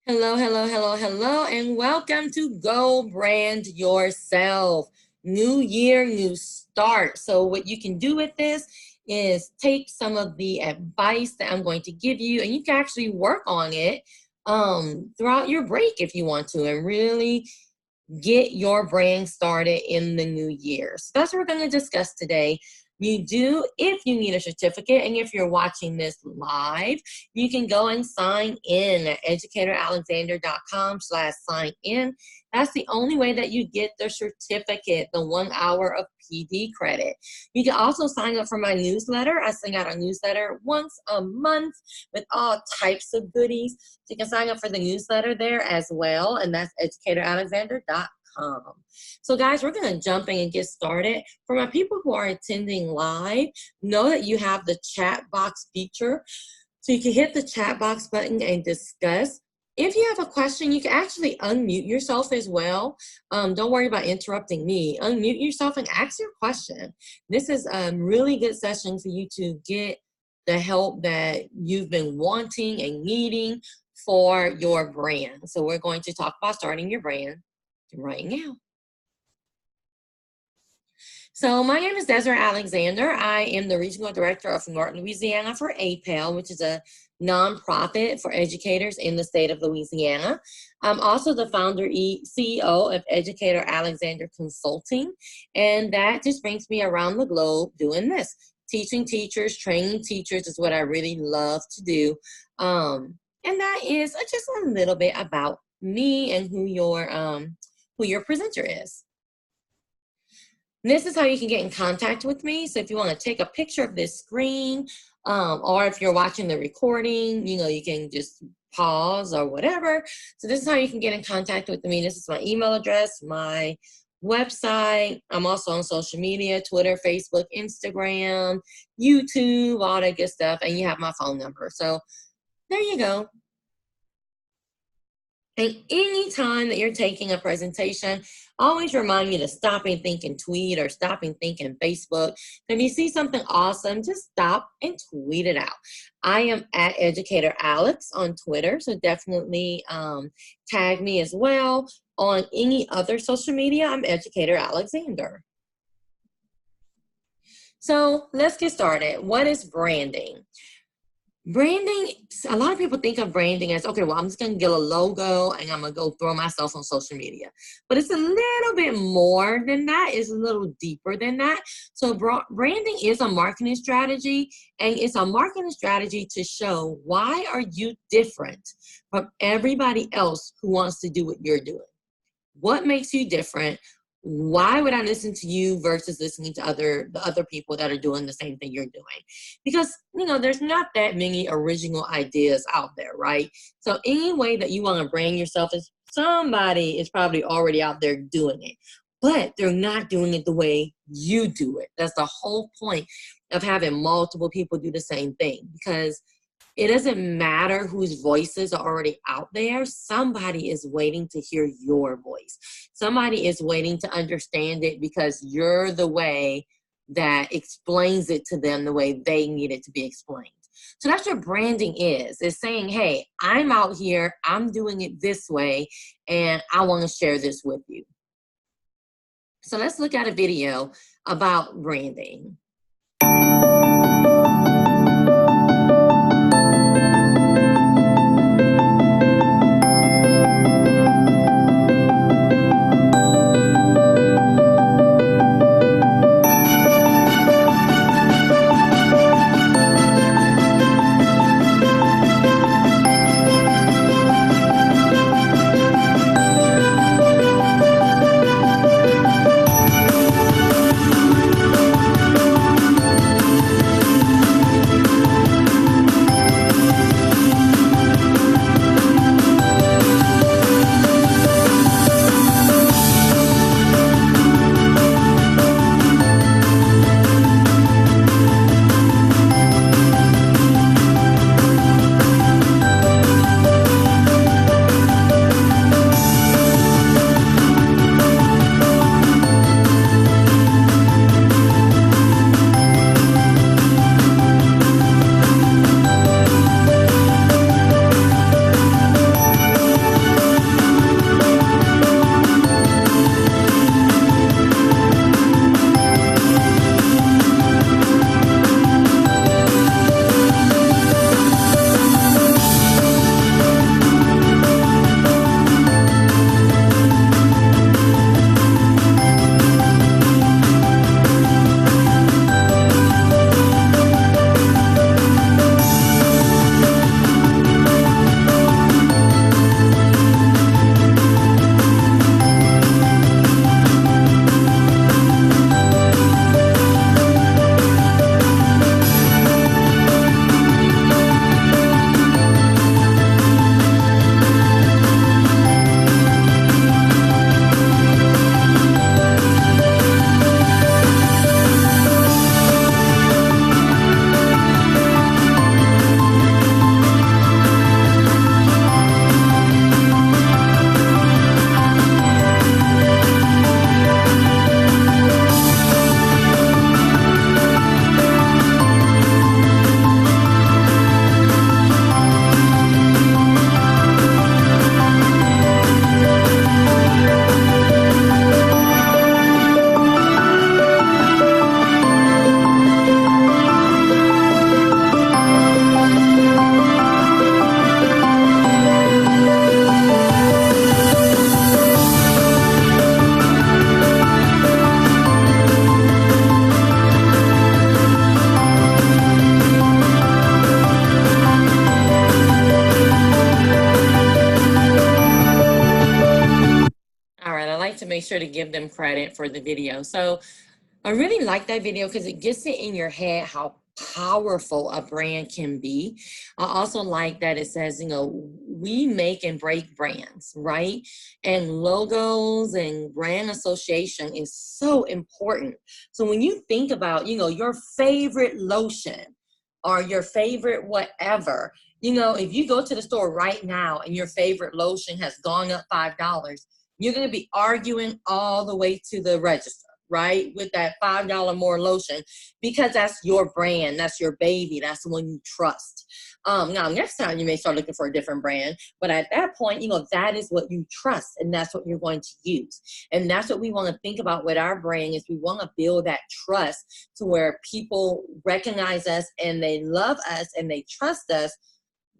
Hello, hello, hello, hello, and welcome to Go Brand Yourself. New year, new start. So, what you can do with this is take some of the advice that I'm going to give you, and you can actually work on it throughout your break if you want to, and really get your brand started in the new year. So that's what we're going to discuss today. You do, if you need a certificate, and if you're watching this live, you can go and sign in at educatoralexander.com/sign in. That's the only way that you get the certificate, the 1 hour of PD credit. You can also sign up for my newsletter. I send out a newsletter once a month with all types of goodies. So you can sign up for the newsletter there as well, and that's educatoralexander.com. So guys, we're going to jump in and get started. For my people who are attending live, know that you have the chat box feature. So you can hit the chat box button and discuss. If you have a question, you can actually unmute yourself as well. Don't worry about interrupting me. Unmute yourself and ask your question. This is a really good session for you to get the help that you've been wanting and needing for your brand. So we're going to talk about starting your brand right now. So my name is Desiree Alexander. I am the Regional Director of North Louisiana for APEL, which is a nonprofit for educators in the state of Louisiana. I'm also the founder CEO of Educator Alexander Consulting, and that just brings me around the globe doing this. Teaching teachers, training teachers is what I really love to do. And that is just a little bit about me and who your presenter is. This is how you can get in contact with me. So if you want to take a picture of this screen, or if you're watching the recording, you can just pause or whatever. So this is how you can get in contact with me. This is my email address, my website. I'm also on social media, Twitter, Facebook, Instagram, YouTube, all that good stuff. And you have my phone number. So there you go. And any time that you're taking a presentation, always remind me to stop and think and tweet, or stop and think in Facebook. If you see something awesome, just stop and tweet it out. I am at Educator Alex on Twitter, so definitely tag me as well. On any other social media, I'm Educator Alexander. So let's get started. What is branding? Branding, a lot of people think of branding as, okay, well, I'm just going to get a logo and I'm going to go throw myself on social media. But it's a little bit more than that. It's a little deeper than that. So branding is a marketing strategy, and it's a marketing strategy to show why are you different from everybody else who wants to do what you're doing. What makes you different? Why would I listen to you versus listening to the other people that are doing the same thing you're doing? Because, there's not that many original ideas out there, right? So any way that you want to brand yourself is somebody is probably already out there doing it, but they're not doing it the way you do it. That's the whole point of having multiple people do the same thing, because it doesn't matter whose voices are already out there. Somebody is waiting to hear your voice. Somebody is waiting to understand it because you're the way that explains it to them the way they need it to be explained. So that's what branding is. It's saying, hey, I'm out here, I'm doing it this way, and I want to share this with you. So let's look at a video about branding. make sure to give them credit for the video. So I really like that video because it gets it in your head how powerful a brand can be. I also like that it says, you know, we make and break brands, right? And logos and brand association is so important. So when you think about, you know, your favorite lotion or your favorite whatever, you know, if you go to the store right now and your favorite lotion has gone up $5, you're going to be arguing all the way to the register, right? With that $5 more lotion, because that's your brand, that's your baby, that's the one you trust. Now, next time you may start looking for a different brand, but at that point, you know, that is what you trust and that's what you're going to use. And that's what we want to think about with our brand is we want to build that trust to where people recognize us and they love us and they trust us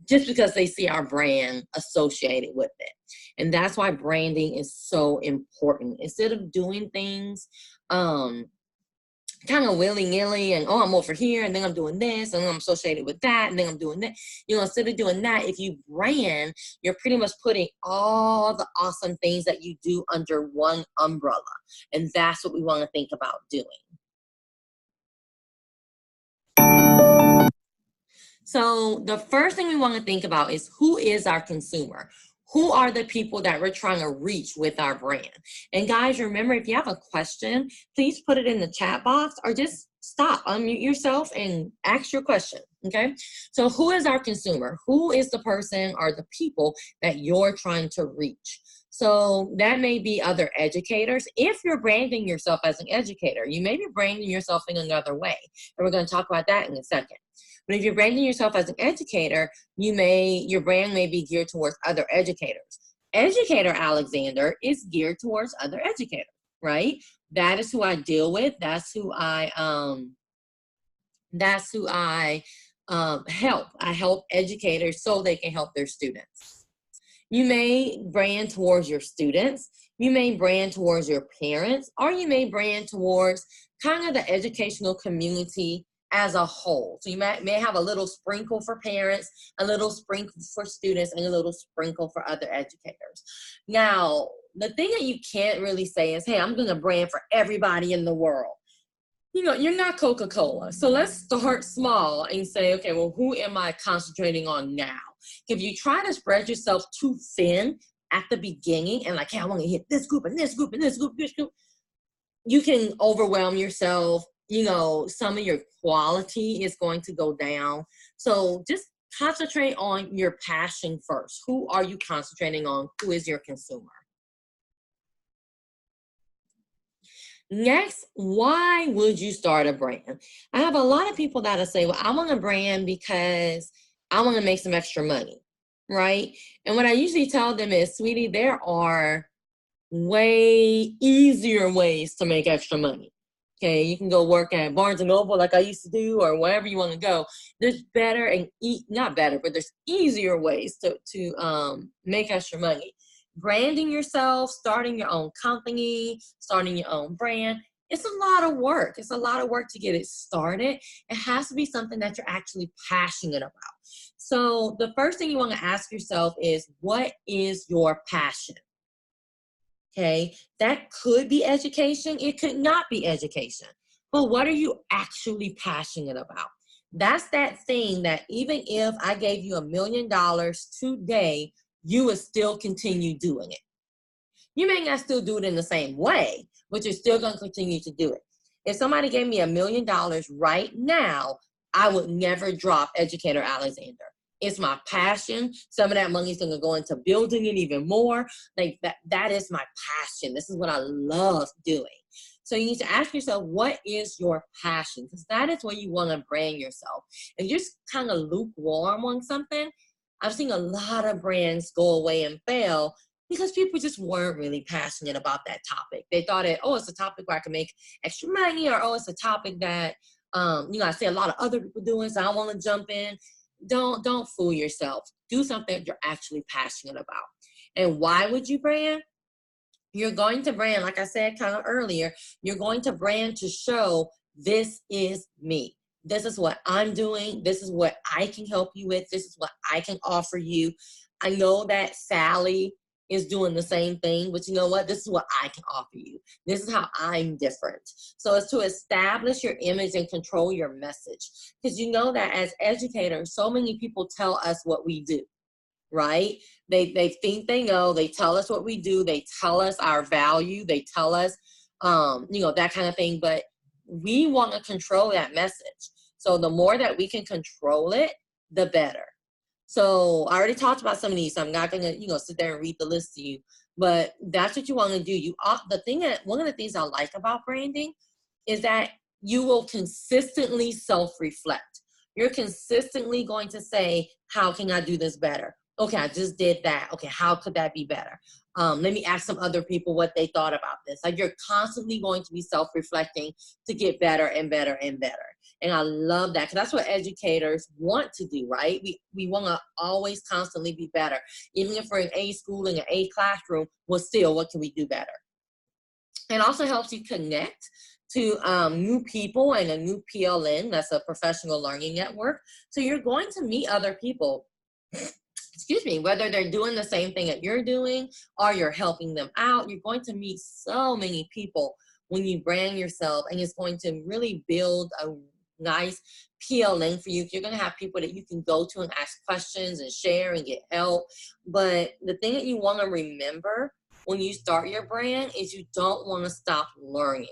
just because they see our brand associated with it. And that's why branding is so important. Instead of doing things kind of willy-nilly and, oh, I'm over here and then I'm doing this and then I'm associated with that and then I'm doing that. You know, instead of doing that, if you brand, you're pretty much putting all the awesome things that you do under one umbrella. And that's what we want to think about doing. So the first thing we want to think about is who is our consumer? Who are the people that we're trying to reach with our brand? And guys, remember, if you have a question, please put it in the chat box or just stop, unmute yourself and ask your question, okay? So who is our consumer? Who is the person or the people that you're trying to reach? So that may be other educators. If you're branding yourself as an educator, you may be branding yourself in another way. And we're going to talk about that in a second. But if you're branding yourself as an educator, your brand may be geared towards other educators. Educator Alexander is geared towards other educators, right? That is who I deal with. That's who I help. I help educators so they can help their students. You may brand towards your students. You may brand towards your parents, or you may brand towards kind of the educational community as a whole. So you may have a little sprinkle for parents, a little sprinkle for students, and a little sprinkle for other educators. Now, the thing that you can't really say is, hey, I'm going to brand for everybody in the world. You know, you're not Coca-Cola. So let's start small and say, okay, well, who am I concentrating on now? If you try to spread yourself too thin at the beginning and like, hey, I want to hit this group and this group and this group, you can overwhelm yourself. You know, some of your quality is going to go down. So just concentrate on your passion first. Who are you concentrating on? Who is your consumer? Next, why would you start a brand? I have a lot of people that'll say, well, I want a brand because I want to make some extra money, right? And what I usually tell them is, sweetie, there are way easier ways to make extra money. Okay, you can go work at Barnes & Noble like I used to do, or wherever you want to go. There's better and not better, but there's easier ways to make extra money. Branding yourself, starting your own company, starting your own brand, it's a lot of work. It's a lot of work to get it started. It has to be something that you're actually passionate about. So the first thing you want to ask yourself is, what is your passion? Okay, that could be education. It could not be education. But what are you actually passionate about? That's that thing that even if I gave you $1 million today, you would still continue doing it. You may not still do it in the same way, but you're still going to continue to do it. If somebody gave me $1 million right now, I would never drop Educator Alexander. It's my passion. Some of that money is going to go into building it even more. Like that is my passion. This is what I love doing. So you need to ask yourself, what is your passion? Because that is where you want to brand yourself. If you're just kind of lukewarm on something, I've seen a lot of brands go away and fail because people just weren't really passionate about that topic. They thought it's a topic where I can make extra money, or it's a topic that I see a lot of other people doing, so I want to jump in. Don't fool yourself. Do something that you're actually passionate about. And why would you brand? You're going to brand, like I said kind of earlier, you're going to brand to show this is me. This is what I'm doing. This is what I can help you with. This is what I can offer you. I know that Sally is doing the same thing, but you know what? This is what I can offer you. This is how I'm different. So it's to establish your image and control your message. Because you know that as educators, so many people tell us what we do, right? They think they know, they tell us what we do, they tell us our value, they tell us, that kind of thing, but we want to control that message. So the more that we can control it, the better. So I already talked about some of these, so I'm not gonna, sit there and read the list to you, but that's what you want to do. One of the things I like about branding is that you will consistently self-reflect. You're consistently going to say, how can I do this better? Okay, I just did that. Okay, how could that be better? Let me ask some other people what they thought about this. Like, you're constantly going to be self-reflecting to get better and better and better. And I love that, because that's what educators want to do, right? We want to always constantly be better. Even if we're in a school, in an A classroom, well, still, what can we do better? It also helps you connect to new people and a new PLN, that's a professional learning network. So you're going to meet other people, excuse me, whether they're doing the same thing that you're doing or you're helping them out. You're going to meet so many people when you brand yourself, and it's going to really build a nice PLN for you. You're going to have people that you can go to and ask questions and share and get help. But the thing that you want to remember when you start your brand is you don't want to stop learning.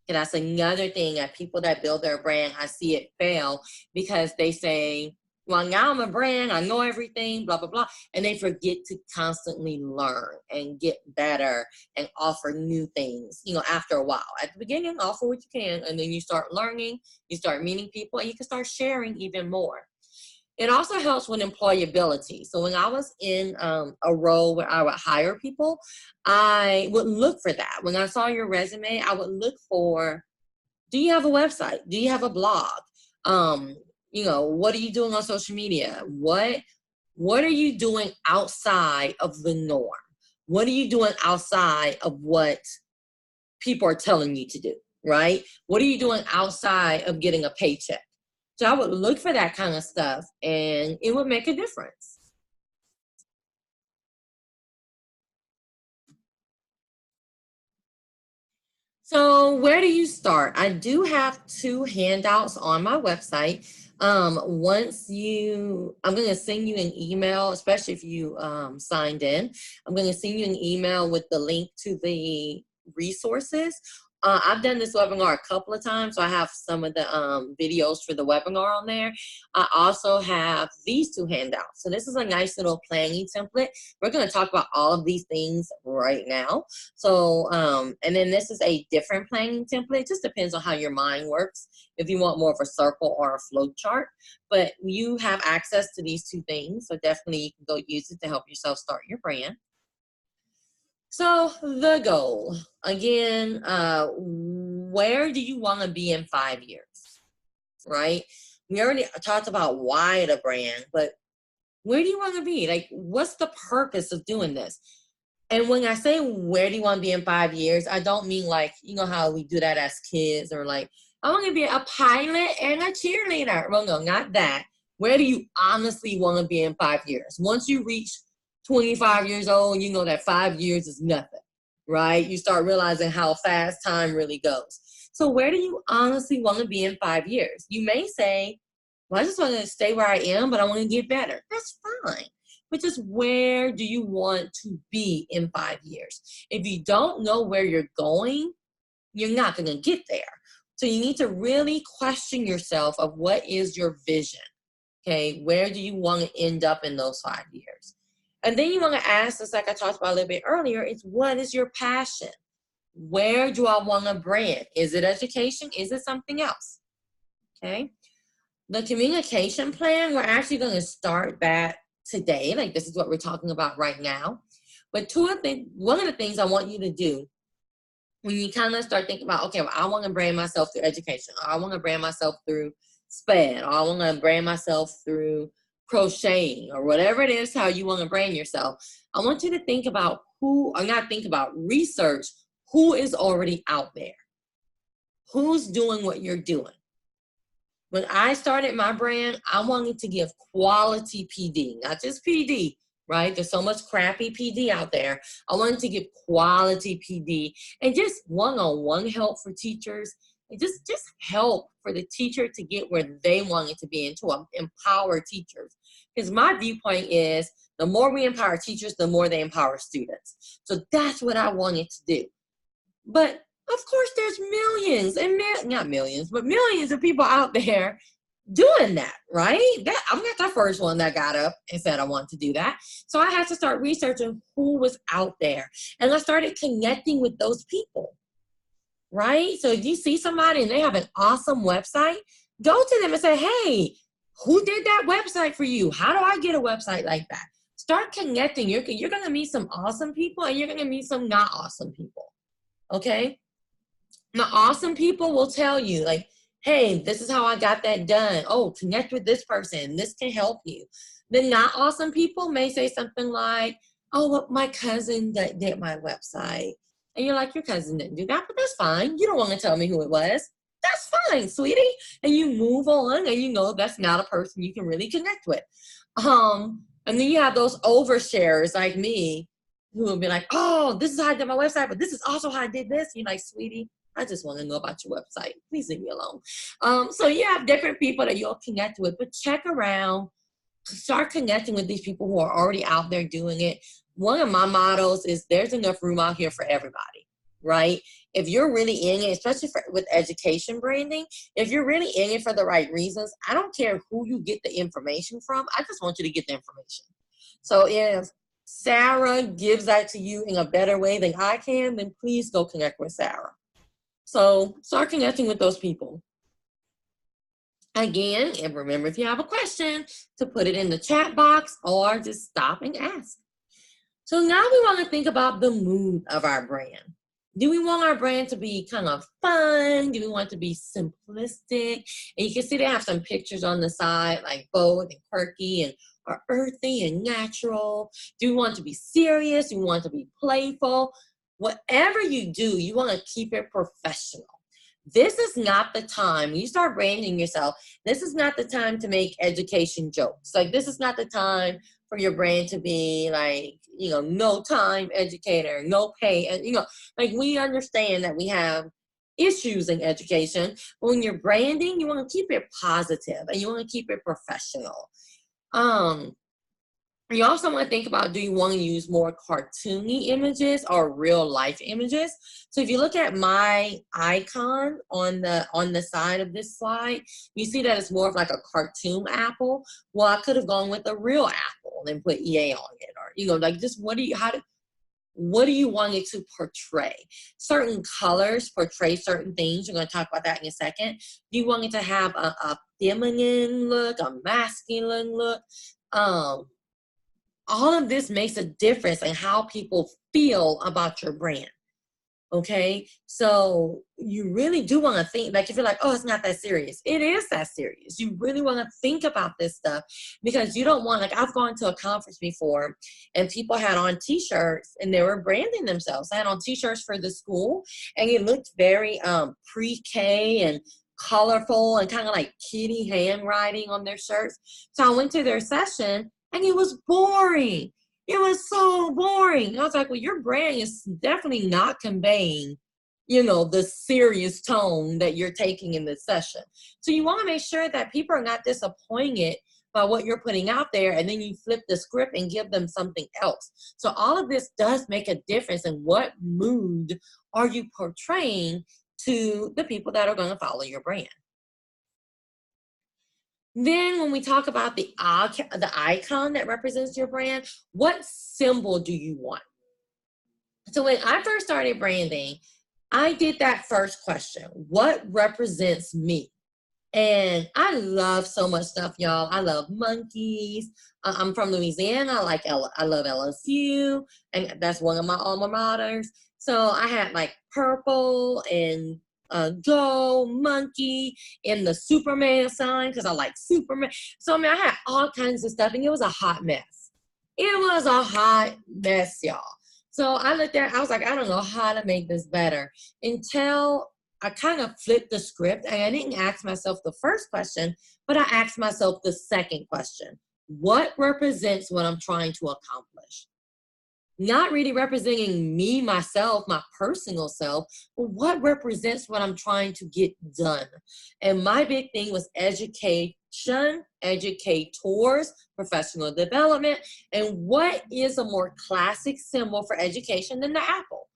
And that's another thing that people that build their brand, I see it fail, because they say, well, now I'm a brand, I know everything, blah, blah, blah. And they forget to constantly learn and get better and offer new things, after a while. At the beginning, offer what you can, and then you start learning, you start meeting people, and you can start sharing even more. It also helps with employability. So when I was in a role where I would hire people, I would look for that. When I saw your resume, I would look for, do you have a website? Do you have a blog? What are you doing on social media? What are you doing outside of the norm? What are you doing outside of what people are telling you to do, right? What are you doing outside of getting a paycheck? So I would look for that kind of stuff, and it would make a difference. So where do you start? I do have 2 handouts on my website. I'm going to send you an email, especially if you signed in. I'm going to send you an email with the link to the resources. I've done this webinar a couple of times, so I have some of the videos for the webinar on there. I also have these 2 handouts. So this is a nice little planning template. We're going to talk about all of these things right now. So, and then this is a different planning template. It just depends on how your mind works, if you want more of a circle or a flow chart. But you have access to these 2 things, so definitely you can go use it to help yourself start your brand. So the goal, again, where do you want to be in 5 years, right? We already talked about why the brand, but where do you want to be? Like, what's the purpose of doing this? And when I say, where do you want to be in 5 years, I don't mean like, how we do that as kids, or like, I want to be a pilot and a cheerleader. Well, no, not that. Where do you honestly want to be in 5 years? Once you reach 25 years old, you know that 5 years is nothing, right? You start realizing how fast time really goes. So where do you honestly want to be in 5 years? You may say, well, I just want to stay where I am, but I want to get better. That's fine. But just, where do you want to be in 5 years? If you don't know where you're going, you're not going to get there. So you need to really question yourself of, what is your vision? Okay, where do you want to end up in those 5 years? And then you want to ask, just like I talked about a little bit earlier, is, what is your passion? Where do I want to brand? Is it education? Is it something else? Okay. The communication plan, we're actually going to start that today. Like, this is what we're talking about right now. But one of the things I want you to do when you kind of start thinking about, okay, well, I want to brand myself through education, or I want to brand myself through SPED, or I want to brand myself through crocheting, or whatever it is, how you want to brand yourself. I want you to think about research who is already out there. Who's doing what you're doing? When I started my brand, I wanted to give quality PD, not just PD, right? There's so much crappy PD out there. I wanted to give quality PD and just one-on-one help for teachers, and just help for the teacher to get where they want it to be and to empower teachers. Because my viewpoint is the more we empower teachers, the more they empower students. So that's what I wanted to do. But of course, there's millions and not millions, but millions of people out there doing that, right? I'm not the first one that got up and said I want to do that. So I had to start researching who was out there. And I started connecting with those people, right? So if you see somebody and they have an awesome website, go to them and say, hey, who did that website for you? How do I get a website like that? Start connecting. You're going to meet some awesome people and you're going to meet some not awesome people, okay? The awesome people will tell you, like, hey, this is how I got that done. Oh, connect with this person. This can help you. The not awesome people may say something like, oh, well, my cousin did my website. And you're like, your cousin didn't do that, but that's fine. You don't want to tell me who it was. That's fine, sweetie. And you move on and you know that's not a person you can really connect with. And then you have those oversharers like me who will be like, oh, this is how I did my website, but this is also how I did this. You're like, sweetie, I just want to know about your website. Please leave me alone. So you have different people that you'll connect with, but check around, start connecting with these people who are already out there doing it. One of my mottos is there's enough room out here for everybody, right? If you're really in it, especially with education branding, if you're really in it for the right reasons, I don't care who you get the information from. I just want you to get the information. So if Sarah gives that to you in a better way than I can, then please go connect with Sarah. So start connecting with those people. Again, and remember, if you have a question, to put it in the chat box or just stop and ask. So now we want to think about the mood of our brand. Do we want our brand to be kind of fun? Do we want it to be simplistic? And you can see they have some pictures on the side, like bold and quirky and or earthy and natural. Do we want it to be serious? Do we want it to be playful? Whatever you do, you want to keep it professional. This is not the time, when you start branding yourself, this is not the time to make education jokes. Like, this is not the time for your brand to be like, you know, no time educator, no pay. And, you know, like, we understand that we have issues in education, but when you're branding, you want to keep it positive and you want to keep it professional. You also want to think about, do you want to use more cartoony images or real life images? So if you look at my icon on the side of this slide, you see that it's more of like a cartoon apple. Well, I could have gone with a real apple and put EA on it, or, you know, like, just what do you want it to portray? Certain colors portray certain things. We're going to talk about that in a second. Do you want it to have a feminine look, a masculine look? All of this makes a difference in how people feel about your brand, okay? So you really do want to think, like, if you're like, oh, it's not that serious. It is that serious. You really want to think about this stuff, because you don't want, like, I've gone to a conference before and people had on t-shirts and they were branding themselves. I had on t-shirts for the school and it looked very pre-K and colorful and kind of like kitty handwriting on their shirts. So I went to their session and it was boring. It was so boring. I was like, well, your brand is definitely not conveying, you know, the serious tone that you're taking in this session. So you want to make sure that people are not disappointed by what you're putting out there, and then you flip the script and give them something else. So all of this does make a difference in what mood are you portraying to the people that are going to follow your brand. Then when we talk about the icon that represents your brand, what symbol do you want? So when I first started branding, I did that first question: what represents me? And I love so much stuff, y'all. I love monkeys. I'm from Louisiana. I love LSU, and that's one of my alma maters. So I had like purple and go monkey in the Superman sign, because I like Superman. So I mean, I had all kinds of stuff, and it was a hot mess. It was a hot mess, y'all. So I looked at, I was like, I don't know how to make this better, until I kind of flipped the script, and I didn't ask myself the first question, but I asked myself the second question: what represents what I'm trying to accomplish. Not really representing me, myself, my personal self, but what represents what I'm trying to get done. And my big thing was education, educators, professional development, and what is a more classic symbol for education than the apple?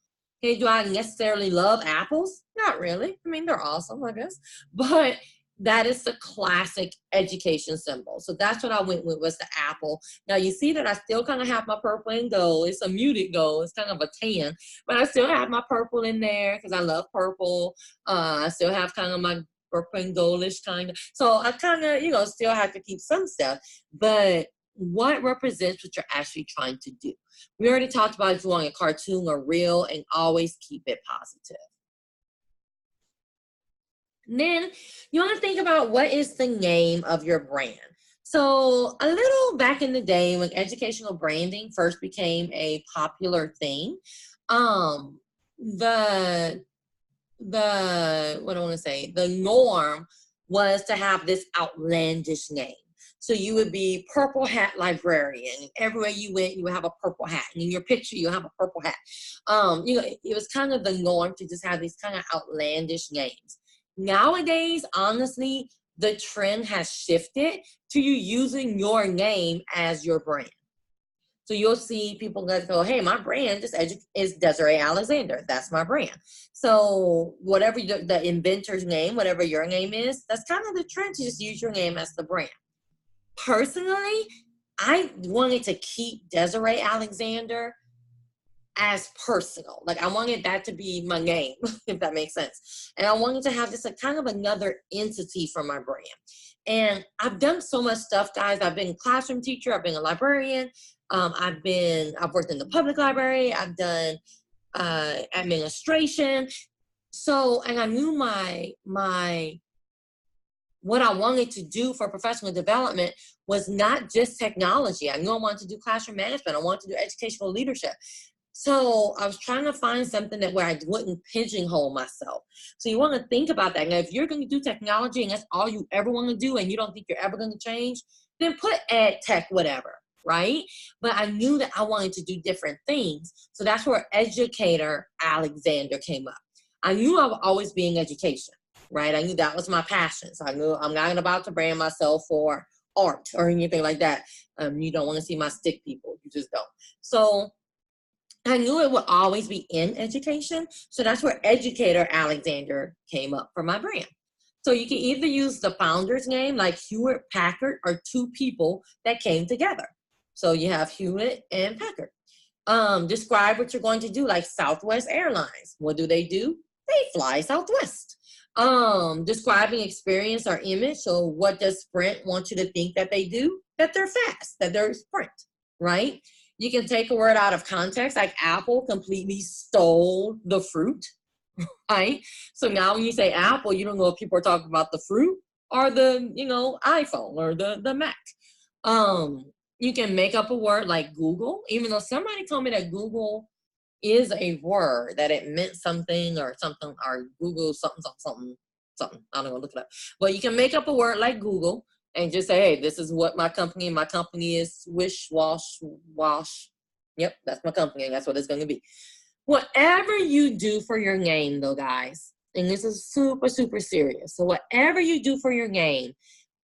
Okay, do I necessarily love apples? Not really. I mean, they're awesome, I guess. But that is the classic education symbol. So that's what I went with, was the apple. Now you see that I still kind of have my purple and gold. It's a muted gold. It's kind of a tan, but I still have my purple in there because I love purple. I still have kind of my purple and goldish kind of. So I kind of, still have to keep some stuff, but what represents what you're actually trying to do? We already talked about drawing a cartoon or reel, and always keep it positive. And then you want to think about, what is the name of your brand? So a little back in the day when educational branding first became a popular thing, the what do I want to say? The norm was to have this outlandish name. So you would be Purple Hat Librarian, and everywhere you went, you would have a purple hat, and in your picture, you have a purple hat. It was kind of the norm to just have these kind of outlandish names. Nowadays, honestly, the trend has shifted to you using your name as your brand. So you'll see people that go, hey, my brand is Desiree Alexander. That's my brand. So whatever the inventor's name, whatever your name is, that's kind of the trend, to just use your name as the brand. Personally, I wanted to keep Desiree Alexander as personal. Like, I wanted that to be my name, if that makes sense. And I wanted to have just a kind of another entity for my brand. And I've done so much stuff, guys. I've been a classroom teacher. I've been a librarian. I've worked in the public library. I've done administration. So, and I knew what I wanted to do for professional development was not just technology. I knew I wanted to do classroom management. I wanted to do educational leadership. So I was trying to find something where I wouldn't pigeonhole myself. So you want to think about that. Now, if you're going to do technology and that's all you ever want to do and you don't think you're ever going to change, then put ed tech, whatever, right? But I knew that I wanted to do different things. So that's where Educator Alexander came up. I knew I would always be in education, right? I knew that was my passion. So I knew I'm not about to brand myself for art or anything like that. You don't want to see my stick people. You just don't. So I knew it would always be in education. So that's where Educator Alexander came up for my brand. So you can either use the founder's name, like Hewlett Packard, or two people that came together. So you have Hewlett and Packard. Describe what you're going to do, like Southwest Airlines. What do? They fly Southwest. Describing experience or image. So what does Sprint want you to think that they do? That they're fast, that they're Sprint, right? You can take a word out of context, like Apple completely stole the fruit, right? So now when you say Apple, you don't know if people are talking about the fruit or the, iPhone or the Mac. You can make up a word like Google, even though somebody told me that Google is a word, that it meant something or Google something. I don't know, look it up. But you can make up a word like Google and just say, hey, this is what my company is Swish Wash. Yep, that's my company, and that's what it's going to be. Whatever you do for your name, though, guys, and this is super, super serious. So whatever you do for your name,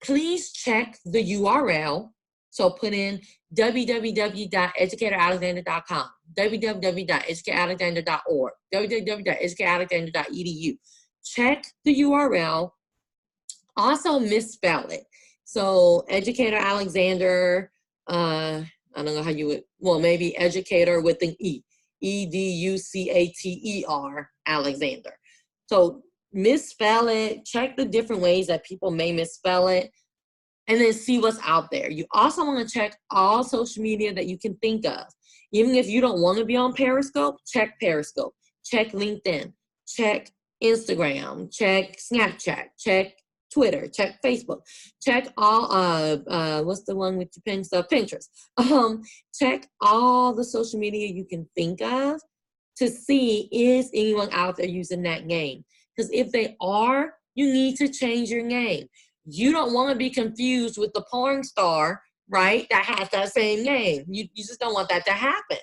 please check the URL. So put in www.educatoralexander.com, www.educatoralexander.org, www.educatoralexander.edu. Check the URL. Also misspell it. So Educator Alexander, I don't know how you would, well, maybe educator with an E, Educater Alexander. So misspell it, check the different ways that people may misspell it, and then see what's out there. You also want to check all social media that you can think of. Even if you don't want to be on Periscope, check Periscope, check LinkedIn, check Instagram, check Snapchat, check Twitter, check Facebook, check all, what's the one with your pin stuff? Pinterest. Check all the social media you can think of to see, is anyone out there using that name? Because if they are, you need to change your name. You don't want to be confused with the porn star right, that has that same name. You just don't want that to happen.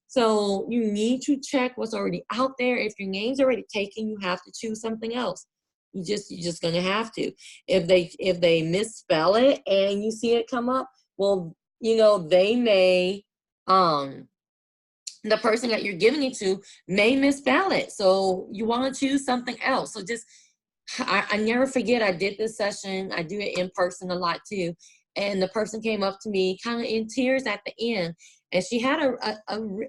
So you need to check what's already out there. If your name's already taken, you have to choose something else. You're just gonna have to. If they misspell it and you see it come up, well, they may the person that you're giving it to may misspell it. So you want to choose something else. So just, I never forget, I did this session. I do it in person a lot too. And the person came up to me kind of in tears at the end. And she had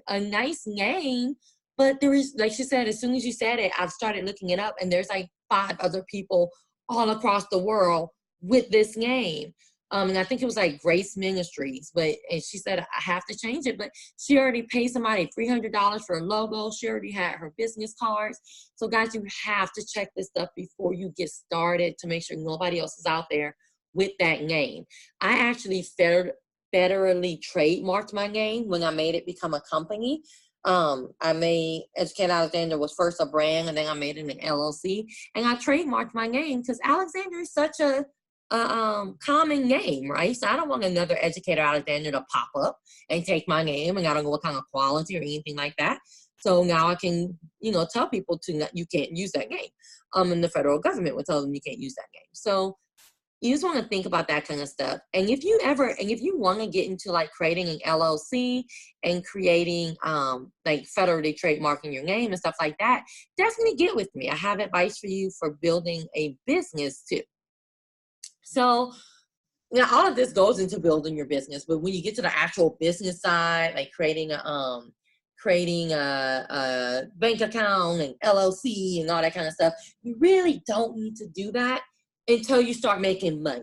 a nice name, but there was, like she said, as soon as you said it, I've started looking it up, and there's like 5 other people all across the world with this name. And I think it was like Grace Ministries, and she said, I have to change it, but she already paid somebody $300 for a logo. She already had her business cards. So guys, you have to check this stuff before you get started to make sure nobody else is out there with that name. I actually federally trademarked my name when I made it become a company. I made Educator Alexander was first a brand, and then I made it an LLC, and I trademarked my name because Alexander is such a common name, right? So I don't want another Educator Alexander to pop up and take my name, and I don't know what kind of quality or anything like that. So now I can, tell people you can't use that name. And the federal government will tell them you can't use that name. So you just want to think about that kind of stuff. And if you want to get into like creating an LLC and creating like federally trademarking your name and stuff like that, definitely get with me. I have advice for you for building a business too. So now all of this goes into building your business, but when you get to the actual business side, like creating a bank account and LLC and all that kind of stuff, you really don't need to do that until you start making money.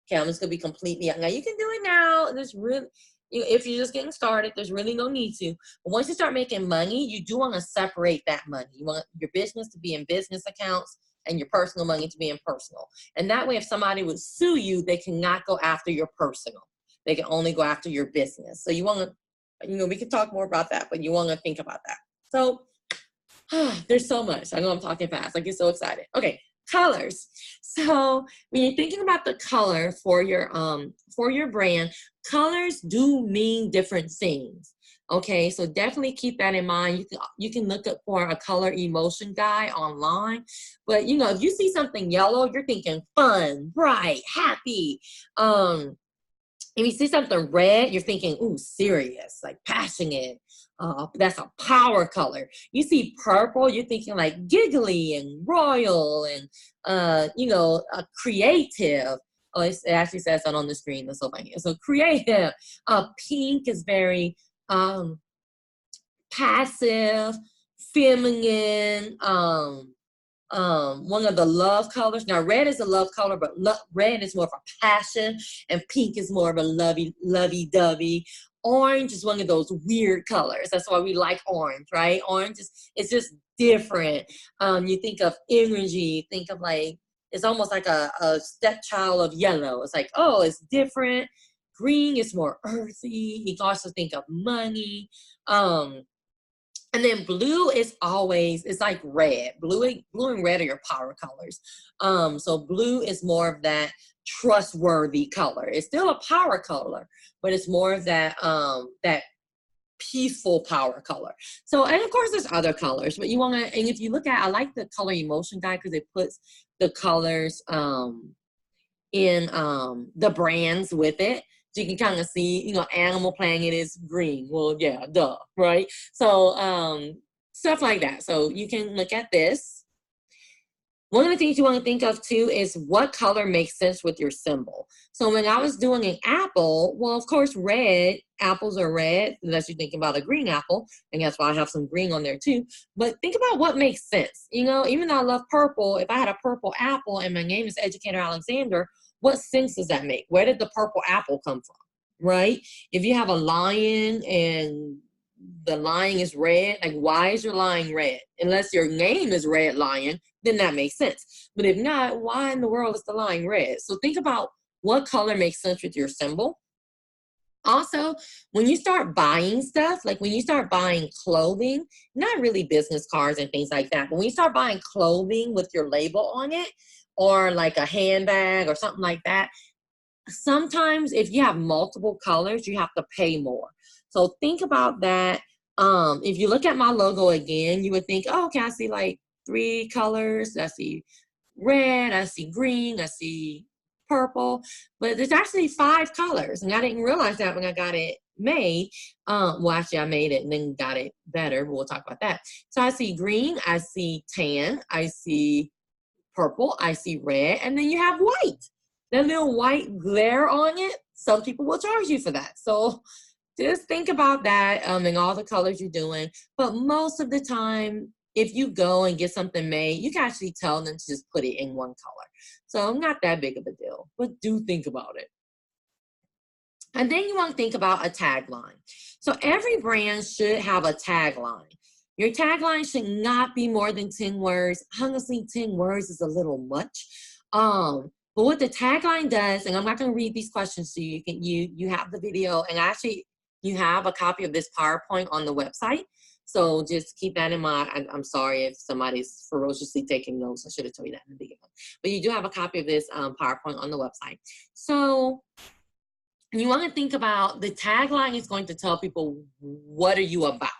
Okay, I'm just gonna be completely, now you can do it now. There's really, if you're just getting started, there's really no need to. But once you start making money, you do want to separate that money. You want your business to be in business accounts and your personal money to be in personal. And that way, if somebody would sue you, they cannot go after your personal. They can only go after your business. So you want to, we can talk more about that, but you want to think about that. So there's so much. I know I'm talking fast. I get so excited. Okay, colors. So when you're thinking about the color for your brand, colors do mean different things. Okay, so definitely keep that in mind. You can look up for a color emotion guide online, but if you see something yellow, you're thinking fun, bright, happy. If you see something red, you're thinking, ooh, serious, like passionate. That's a power color. You see purple, you're thinking like giggly and royal and creative. Oh, it actually says that on the screen. That's so funny. So creative. Pink is very passive, feminine, one of the love colors. Now red is a love color, but red is more of a passion, and pink is more of a lovey-dovey. Orange is one of those weird colors. That's why we like orange, right? Orange it's just different. You think of energy, think of like, it's almost like a stepchild of yellow. It's like, oh, it's different. Green is more earthy. You can also think of money. And then blue is always, it's like red. Blue and red are your power colors. So blue is more of that trustworthy color. It's still a power color, but it's more of that that peaceful power color. So, and of course there's other colors, but you want to, and if you look at, I like the color emotion guide because it puts the colors in the brands with it. So you can kind of see, Animal Planet is green. Well, yeah, duh, right? So stuff like that. So you can look at this. One of the things you want to think of too is what color makes sense with your symbol. So when I was doing an apple, well, of course, red, apples are red, unless you're thinking about a green apple, and that's why I have some green on there too. But think about what makes sense. Even though I love purple, if I had a purple apple and my name is Educator Alexander, what sense does that make? Where did the purple apple come from, right? If you have a lion and the lion is red, like why is your lion red? Unless your name is Red Lion, then that makes sense. But if not, why in the world is the lion red? So think about what color makes sense with your symbol. Also, when you start buying stuff, like when you start buying clothing, not really business cards and things like that, but when you start buying clothing with your label on it, or like a handbag or something like that, sometimes if you have multiple colors, you have to pay more. So think about that. If you look at my logo again, you would think, oh, okay, I see like 3 colors. I see red, I see green, I see purple, but there's actually 5 colors. And I didn't realize that when I got it made. Well, actually I made it and then got it better, but we'll talk about that. So I see green, I see tan, I see purple, I see red, and then you have white. That little white glare on it, some people will charge you for that. So just think about that and all the colors you're doing. But most of the time, if you go and get something made, you can actually tell them to just put it in one color. So not that big of a deal, but do think about it. And then you want to think about a tagline. So every brand should have a tagline. Your tagline should not be more than 10 words. Honestly, 10 words is a little much. But what the tagline does, and I'm not going to read these questions to you, you have the video, and actually you have a copy of this PowerPoint on the website. So just keep that in mind. I'm sorry if somebody's ferociously taking notes. I should have told you that in the beginning. But you do have a copy of this PowerPoint on the website. So you want to think about the tagline is going to tell people, what are you about?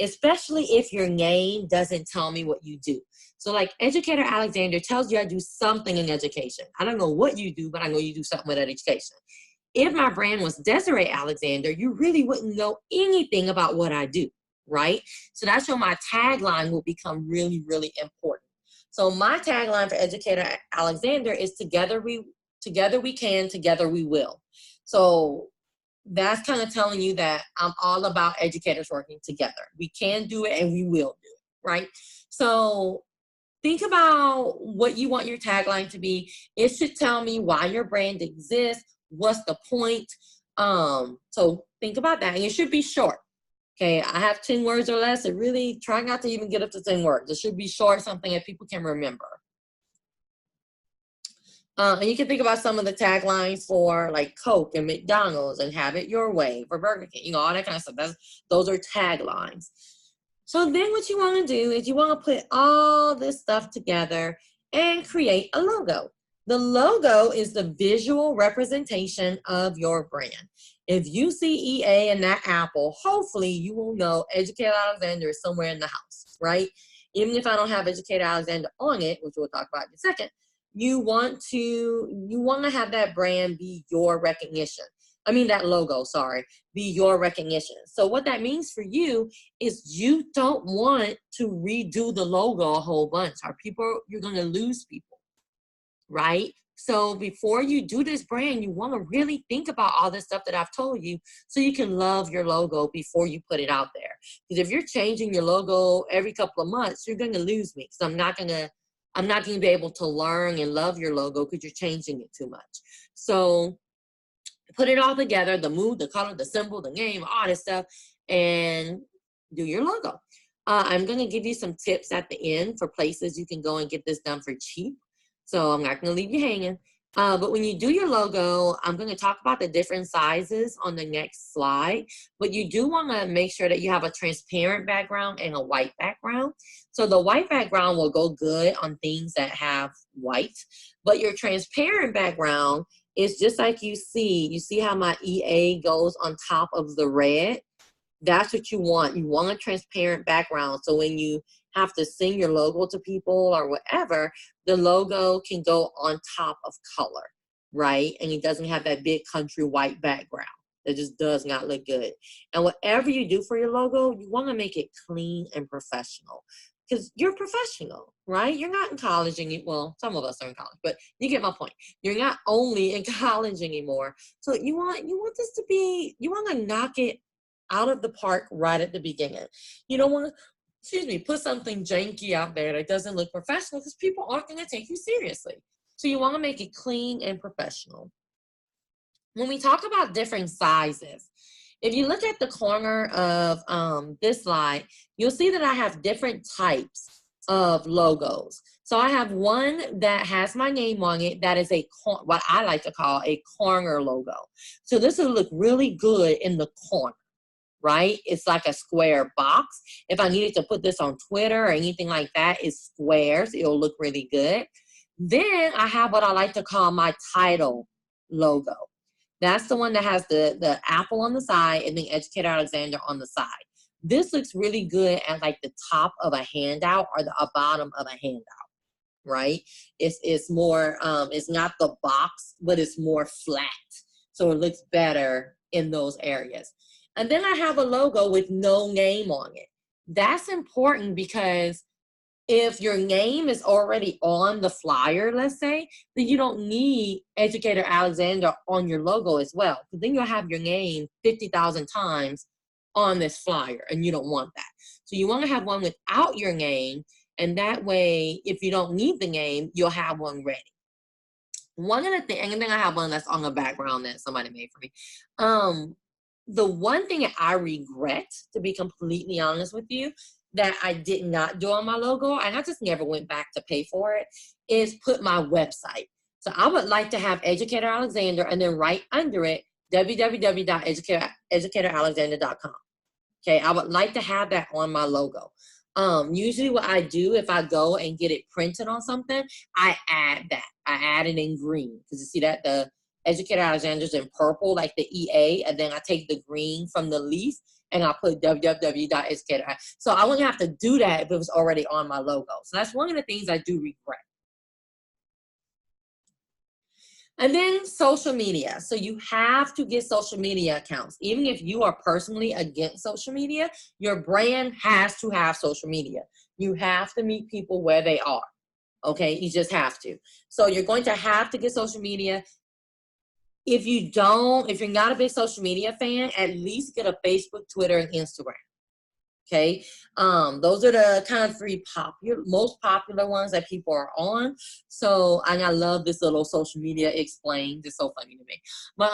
Especially if your name doesn't tell me what you do. So like Educator Alexander tells you I do something in education. I don't know what you do, but I know you do something with education. If my brand was Desiree Alexander, you really wouldn't know anything about what I do, right? So that's where my tagline will become really, really important. So my tagline for Educator Alexander is together we can, together we will. So that's kind of telling you that I'm all about educators working together. We can do it and we will do it, right? So think about what you want your tagline to be. It should tell me why your brand exists, what's the point. So think about that, and it should be short. Okay, I have 10 words or less, and really try not to even get up to 10 words. It should be short, something that people can remember. And you can think about some of the taglines for like Coke and McDonald's and Have It Your Way for Burger King, you know, all that kind of stuff. Those are taglines. So then what you want to do is you want to put all this stuff together and create a logo. The logo is the visual representation of your brand. If you see EA and that apple, hopefully you will know Educator Alexander is somewhere in the house, right? Even if I don't have Educator Alexander on it, which we'll talk about in a second, you want to have that brand be your recognition. I mean, that logo, sorry, be your recognition. So what that means for you is you don't want to redo the logo a whole bunch. You're going to lose people, right? So before you do this brand, you want to really think about all this stuff that I've told you so you can love your logo before you put it out there. Because if you're changing your logo every couple of months, you're going to lose me, because I'm not going to be able to learn and love your logo because you're changing it too much. So put it all together, the mood, the color, the symbol, the name, all this stuff, and do your logo. I'm going to give you some tips at the end for places you can go and get this done for cheap. So I'm not going to leave you hanging. But when you do your logo, I'm going to talk about the different sizes on the next slide. But you do want to make sure that you have a transparent background and a white background. So the white background will go good on things that have white. But your transparent background is just like you see. You see how my EA goes on top of the red? That's what you want. You want a transparent background. So when you have to send your logo to people or whatever, the logo can go on top of color, right? And it doesn't have that big country white background. It just does not look good. And whatever you do for your logo, you want to make it clean and professional, because you're professional, right? You're not in college well, some of us are in college, but you get my point. You're not only in college anymore. So you want this to be, you want to knock it out of the park right at the beginning. You don't want to, put something janky out there that doesn't look professional, because people aren't going to take you seriously. So you want to make it clean and professional. When we talk about different sizes, if you look at the corner of this slide, you'll see that I have different types of logos. So I have one that has my name on it that is what I like to call a corner logo. So this will look really good in the corner, right? It's like a square box. If I needed to put this on Twitter or anything like that, it's squares. It'll look really good. Then I have what I like to call my title logo. That's the one that has the apple on the side and then Educator Alexander on the side. This looks really good at like the top of a handout or the bottom of a handout, right? It's more, it's not the box, but it's more flat. So it looks better in those areas. And then I have a logo with no name on it. That's important because if your name is already on the flyer, let's say, then you don't need Educator Alexander on your logo as well. Because then you'll have your name 50,000 times on this flyer, and you don't want that. So you want to have one without your name, and that way, if you don't need the name, you'll have one ready. One of the things, and then I have one that's on the background that somebody made for me. The one thing that I regret, to be completely honest with you, that I did not do on my logo, and I just never went back to pay for it, is put my website. So I would like to have Educator Alexander and then right under it, www.educatoralexander.com. Okay, I would like to have that on my logo. Usually what I do, if I go and get it printed on something, I add that. I add it in green, because you see that the Educator Alexander's in purple, like the EA, and then I take the green from the leaf and I put www.educator. So I wouldn't have to do that if it was already on my logo. So that's one of the things I do regret. And then social media. So you have to get social media accounts. Even if you are personally against social media, your brand has to have social media. You have to meet people where they are. Okay, you just have to. So you're going to have to get social media. If you're not a big social media fan, at least get a Facebook, Twitter, and Instagram. Okay, those are the kind of three most popular ones that people are on. So, and I love this little social media explained. It's so funny to me. But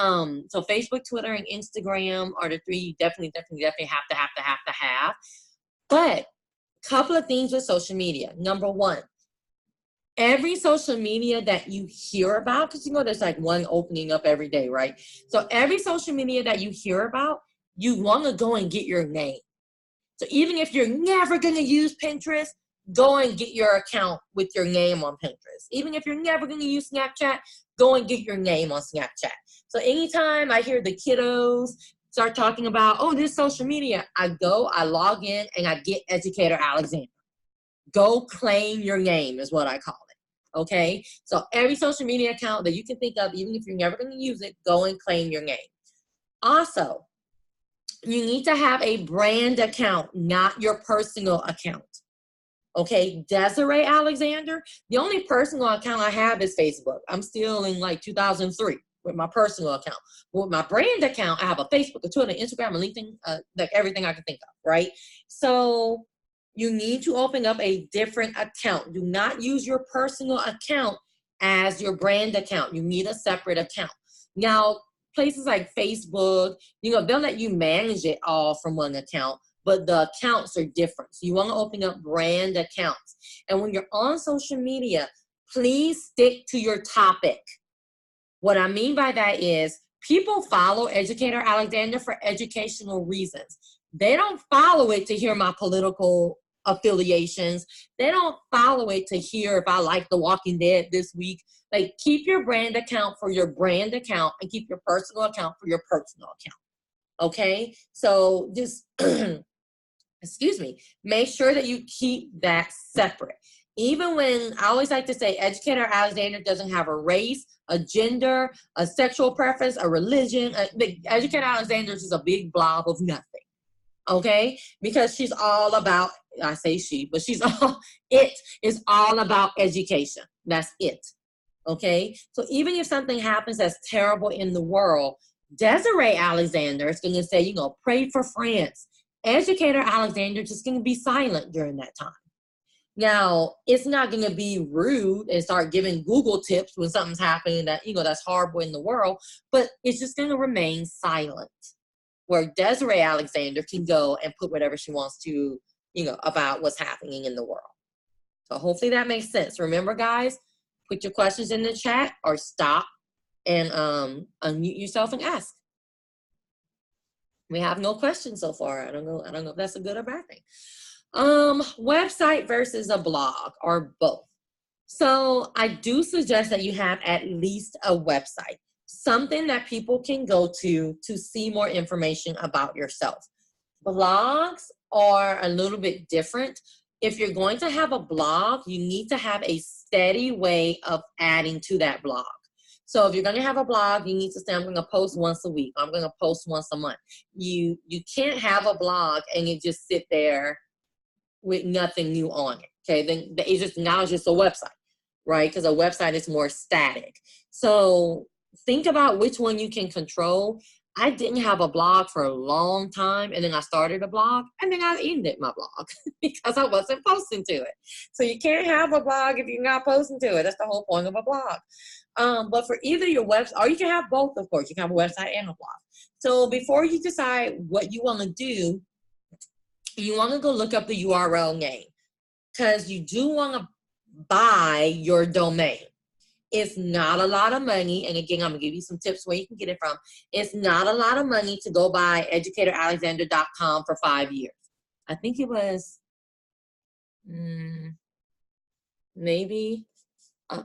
so Facebook, Twitter, and Instagram are the three you definitely have to have. But a couple of things with social media. Number one, every social media that you hear about, because there's like one opening up every day, right? So every social media that you hear about, you want to go and get your name. So even if you're never going to use Pinterest, go and get your account with your name on Pinterest. Even if you're never going to use Snapchat, go and get your name on Snapchat. So anytime I hear the kiddos start talking about, oh, this social media, I log in, and I get Educator Alexander. Go claim your name is what I call it. Okay? So every social media account that you can think of, even if you're never going to use it, go and claim your name. Also, you need to have a brand account, not your personal account. Okay, Desiree Alexander, the only personal account I have is Facebook. I'm still in like 2003 with my personal account. But with my brand account, I have a Facebook, a Twitter, Instagram, a LinkedIn, like everything I can think of, right? So you need to open up a different account. Do not use your personal account as your brand account. You need a separate account. Now, places like Facebook, they'll let you manage it all from one account, but the accounts are different. So you want to open up brand accounts. And when you're on social media, please stick to your topic. What I mean by that is people follow Educator Alexander for educational reasons. They don't follow it to hear my political affiliations. They don't follow it to hear if I like The Walking Dead this week. Like, keep your brand account for your brand account and keep your personal account for your personal account. Okay? So just, excuse me, make sure that you keep that separate. Even when, I always like to say, Educator Alexander doesn't have a race, a gender, a sexual preference, a religion. Educator Alexander is just a big blob of nothing. Okay? Because she's all about, I say she, but it is all about education. That's it. Okay? So even if something happens that's terrible in the world, Desiree Alexander is going to say, pray for France. Educator Alexander is just going to be silent during that time. Now, it's not going to be rude and start giving Google tips when something's happening that, that's horrible in the world, but it's just going to remain silent. Where Desiree Alexander can go and put whatever she wants to, about what's happening in the world. So hopefully that makes sense. Remember, guys, put your questions in the chat or stop and unmute yourself and ask. We have no questions so far. I don't know if that's a good or bad thing. Website versus a blog or both. So I do suggest that you have at least a website. something that people can go to see more information about yourself. Blogs are a little bit different. If you're going to have a blog, you need to have a steady way of adding to that blog. So if you're going to have a blog, you need to say, I'm going to post once a week. I'm going to post once a month. You can't have a blog and you just sit there with nothing new on it. Okay, then now it's just a website, right? Because a website is more static. So think about which one you can control. I didn't have a blog for a long time, and then I started a blog, and then I ended my blog because I wasn't posting to it. So you can't have a blog if you're not posting to it. That's the whole point of a blog. But for either your website, or you can have both, of course. You can have a website and a blog. So before you decide what you want to do, you want to go look up the URL name, because you do want to buy your domain. It's not a lot of money. And again, I'm going to give you some tips where you can get it from. It's not a lot of money to go buy educatoralexander.com for 5 years. I think it was maybe $100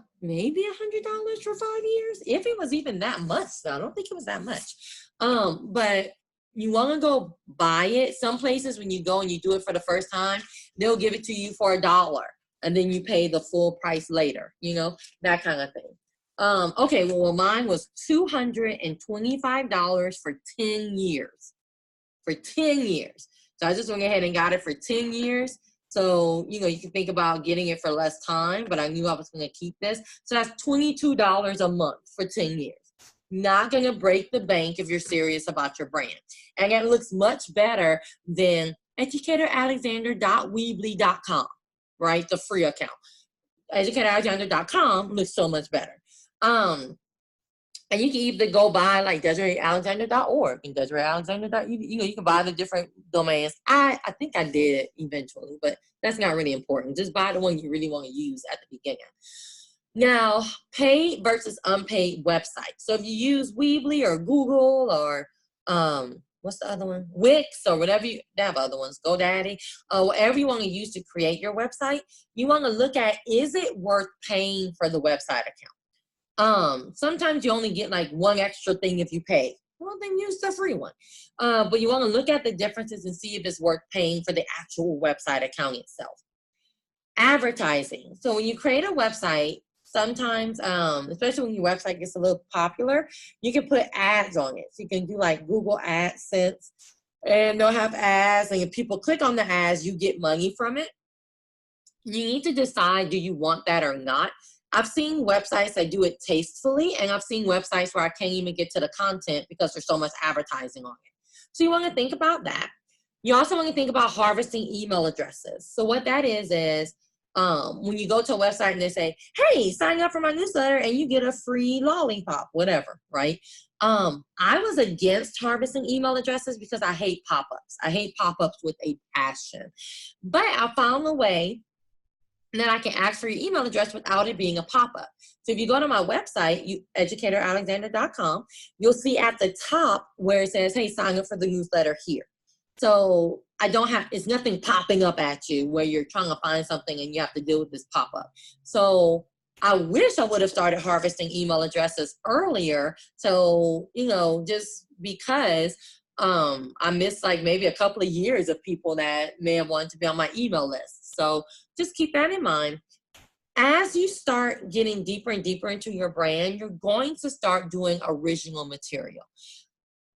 for 5 years. If it was even that much, though. I don't think it was that much. But you want to go buy it. Some places when you go and you do it for the first time, they'll give it to you for $1. And then you pay the full price later, you know, that kind of thing. Okay, well, mine was $225 for 10 years. For 10 years. So I just went ahead and got it for 10 years. So, you know, you can think about getting it for less time, but I knew I was going to keep this. So that's $22 a month for 10 years. Not going to break the bank if you're serious about your brand. And it looks much better than educatoralexander.weebly.com. Right? The free account. EducatorAlexander.com looks so much better. And you can either go buy like DesireeAlexander.org and DesireeAlexander.edu. You know, you can buy the different domains. I think I did eventually, but that's not really important. Just buy the one you really want to use at the beginning. Now, paid versus unpaid websites. So if you use Weebly or Google or what's the other one? Wix or whatever they have other ones, GoDaddy, whatever you want to use to create your website, you want to look at, is it worth paying for the website account? Sometimes you only get like one extra thing if you pay. Well, then use the free one. But you want to look at the differences and see if it's worth paying for the actual website account itself. Advertising. So when you create a website, sometimes, especially when your website gets a little popular, you can put ads on it. So you can do like Google AdSense, and they'll have ads, and if people click on the ads, you get money from it. You need to decide, do you want that or not? I've seen websites that do it tastefully, and I've seen websites where I can't even get to the content because there's so much advertising on it. So you want to think about that. You also want to think about harvesting email addresses. So what that is when you go to a website and they say, hey, sign up for my newsletter and you get a free lollipop, whatever, right? I was against harvesting email addresses because I hate pop-ups. I hate pop-ups with a passion. But I found a way that I can ask for your email address without it being a pop-up. So if you go to my website, educatoralexander.com, you'll see at the top where it says, hey, sign up for the newsletter here. So it's nothing popping up at you where you're trying to find something and you have to deal with this pop-up. So I wish I would have started harvesting email addresses earlier. So, you know, just because I missed like maybe a couple of years of people that may have wanted to be on my email list. So just keep that in mind. As you start getting deeper and deeper into your brand, you're going to start doing original material.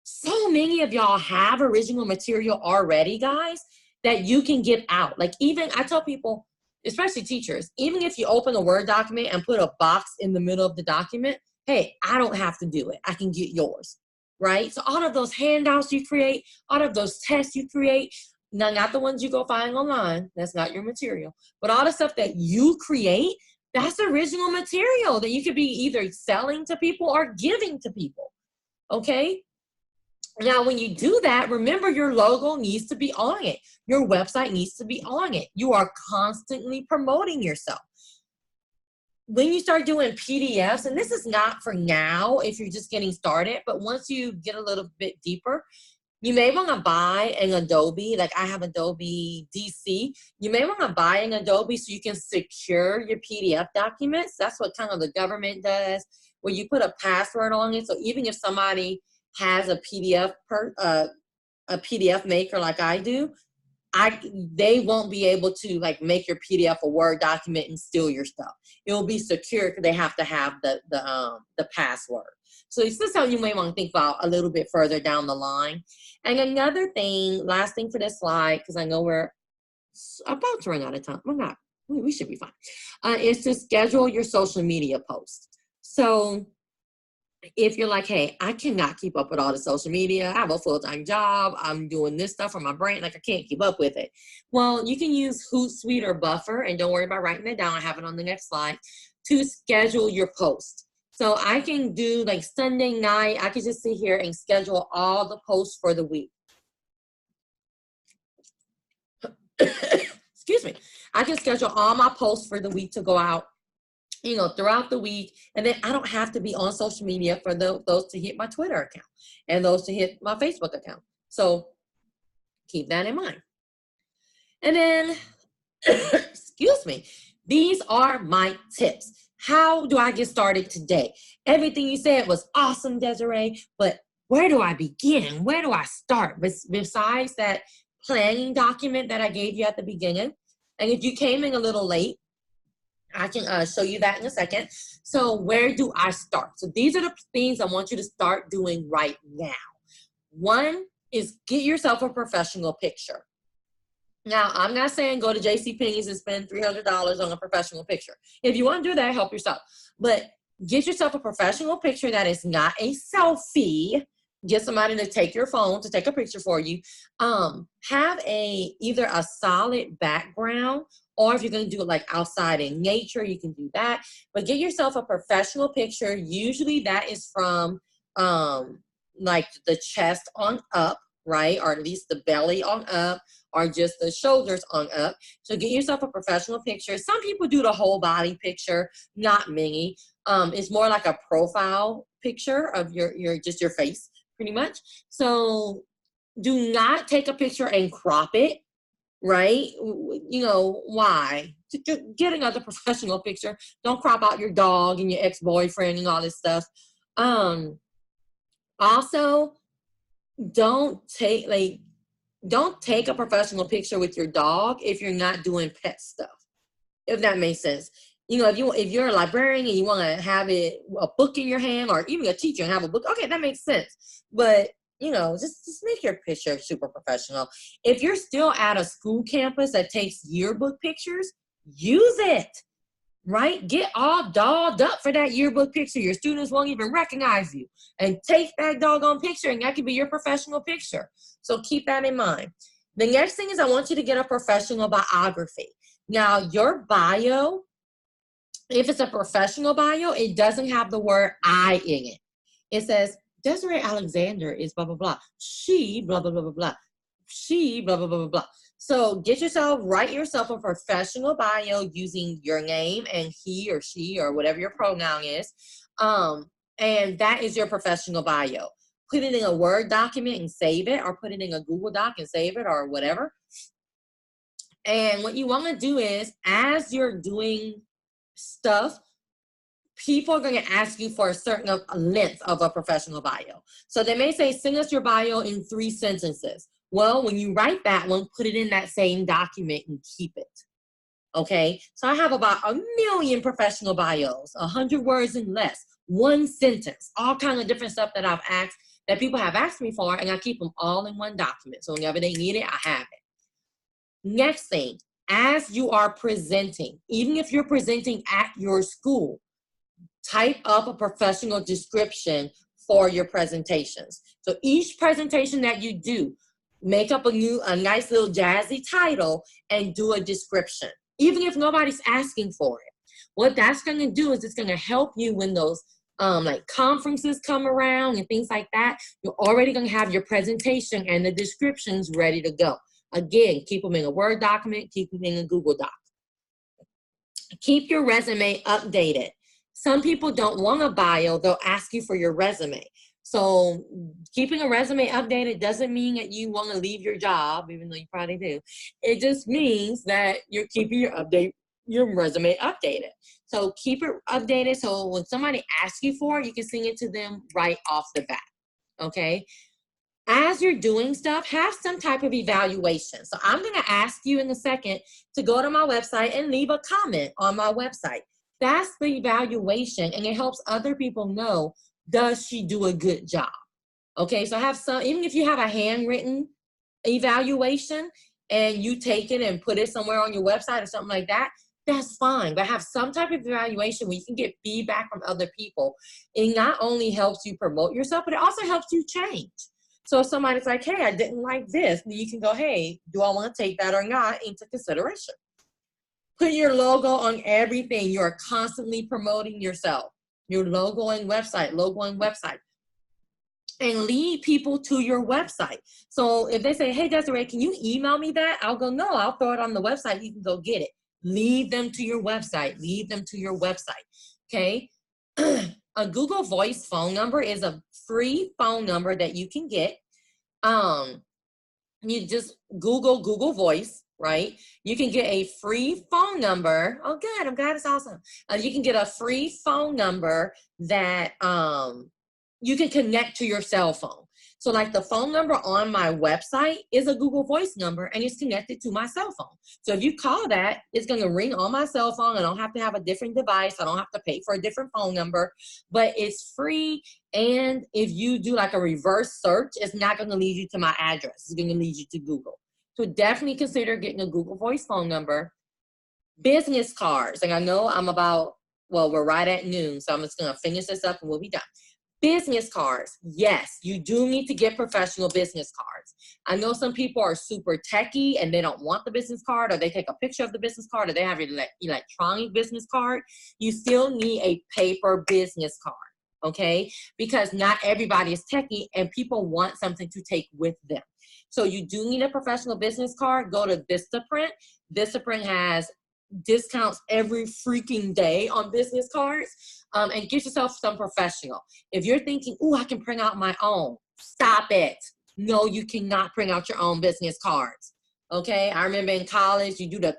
So many of y'all have original material already, guys, that you can get out. Like even, I tell people, especially teachers, even if you open a Word document and put a box in the middle of the document, hey, I don't have to do it. I can get yours, right? So all of those handouts you create, all of those tests you create, now not the ones you go find online, that's not your material, but all the stuff that you create, that's original material that you could be either selling to people or giving to people, okay? Now, when you do that, remember your logo needs to be on it. Your website needs to be on it. You are constantly promoting yourself. When you start doing PDFs, and this is not for now if you're just getting started, but once you get a little bit deeper, you may want to buy an Adobe, like I have Adobe DC. You may want to buy an Adobe so you can secure your PDF documents. That's what kind of the government does. where you put a password on it. So even if somebody has a PDF maker like I do, they won't be able to like make your PDF a Word document and steal your stuff. It will be secure because they have to have the password. So it's just something you may want to think about a little bit further down the line. And another thing, last thing for this slide, because I know we're about to run out of time. We're not. We should be fine. Is to schedule your social media posts. So if you're like, hey, I cannot keep up with all the social media. I have a full-time job. I'm doing this stuff for my brain. Like, I can't keep up with it. Well, you can use Hootsuite or Buffer, and don't worry about writing it down. I have it on the next slide, to schedule your post. So I can do like Sunday night. I can just sit here and schedule all the posts for the week. Excuse me. I can schedule all my posts for the week to go out, you know, throughout the week. And then I don't have to be on social media for those to hit my Twitter account and those to hit my Facebook account. So keep that in mind. And then, excuse me, these are my tips. How do I get started today? Everything you said was awesome, Desiree, but where do I begin? Where do I start? Besides that planning document that I gave you at the beginning. And if you came in a little late, I can show you that in a second. So where do I start? So these are the things I want you to start doing right now. One is get yourself a professional picture. Now, I'm not saying go to JCPenney's and spend $300 on a professional picture. If you want to do that, help yourself. But get yourself a professional picture that is not a selfie. Get somebody to take your phone to take a picture for you. Have either a solid background, or if you're going to do it like outside in nature, you can do that. But get yourself a professional picture. Usually that is from like the chest on up, right? Or at least the belly on up, or just the shoulders on up. So get yourself a professional picture. Some people do the whole body picture, not many. It's more like a profile picture of your just your face, pretty much. So do not take a picture and crop it, right? You know, why? Get another professional picture. Don't crop out your dog and your ex-boyfriend and all this stuff. Also, don't take a professional picture with your dog if you're not doing pet stuff, if that makes sense. You know, if you're a librarian and you want to have a book in your hand, or even a teacher and have a book, okay, that makes sense. But you know, just make your picture super professional. If you're still at a school campus that takes yearbook pictures, use it, right? Get all dolled up for that yearbook picture. Your students won't even recognize you. And take that doggone picture, and that can be your professional picture. So keep that in mind. The next thing is I want you to get a professional biography. Now, your bio, if it's a professional bio, it doesn't have the word I in it. It says, Desiree Alexander is blah, blah, blah. She, blah, blah, blah, blah, blah. She, blah, blah, blah, blah, blah. So write yourself a professional bio using your name and he or she or whatever your pronoun is. And that is your professional bio. Put it in a Word document and save it, or put it in a Google Doc and save it, or whatever. And what you want to do is, as you're doing stuff, people are going to ask you for a certain length of a professional bio. So they may say, send us your bio in 3 sentences. Well, when you write that one, put it in that same document and keep it. Okay? So I have about 1 million professional bios, 100 words and less, 1 sentence, all kinds of different stuff that people have asked me for, and I keep them all in one document. So whenever they need it, I have it. Next thing, as you are presenting, even if you're presenting at your school, type up a professional description for your presentations. So each presentation that you do, make up a nice little jazzy title and do a description, even if nobody's asking for it. What that's going to do is it's going to help you when those like conferences come around and things like that. You're already going to have your presentation and the descriptions ready to go. Again, keep them in a Word document, keep them in a Google Doc. Keep your resume updated. Some people don't want a bio, they'll ask you for your resume. So keeping a resume updated doesn't mean that you want to leave your job, even though you probably do. It just means that you're keeping your your resume updated. So keep it updated. So when somebody asks you for it, you can send it to them right off the bat. Okay. As you're doing stuff, have some type of evaluation. So I'm going to ask you in a second to go to my website and leave a comment on my website. That's the evaluation, and it helps other people know, does she do a good job? Okay, so have some, even if you have a handwritten evaluation and you take it and put it somewhere on your website or something like that, that's fine. But have some type of evaluation where you can get feedback from other people. It not only helps you promote yourself, but it also helps you change. So if somebody's like, hey, I didn't like this, then you can go, hey, do I want to take that or not into consideration? Put your logo on everything. You're constantly promoting yourself. Your logo and website, and lead people to your website. So if they say, hey, Desiree, can you email me that? I'll go, no, I'll throw it on the website. You can go get it. Lead them to your website. Lead them to your website. Okay. A Google Voice phone number is a free phone number that you can get. You just Google Voice, right? You can get a free phone number. Oh, good. I'm glad it's awesome. You can get a free phone number that you can connect to your cell phone. So like the phone number on my website is a Google Voice number, and it's connected to my cell phone. So if you call that, it's going to ring on my cell phone. I don't have to have a different device. I don't have to pay for a different phone number, but it's free. And if you do like a reverse search, it's not going to lead you to my address. It's going to lead you to Google. So definitely consider getting a Google Voice phone number. Business cards. And I know we're right at noon, so I'm just going to finish this up and we'll be done. Business cards. Yes, you do need to get professional business cards. I know some people are super techie and they don't want the business card, or they take a picture of the business card, or they have an electronic business card. You still need a paper business card, okay? Because not everybody is techie and people want something to take with them. So you do need a professional business card. Go to Vistaprint. Vistaprint has discounts every freaking day on business cards, and get yourself some professional. If you're thinking, oh, I can print out my own, stop it. No, you cannot print out your own business cards. Okay, I remember in college, you do the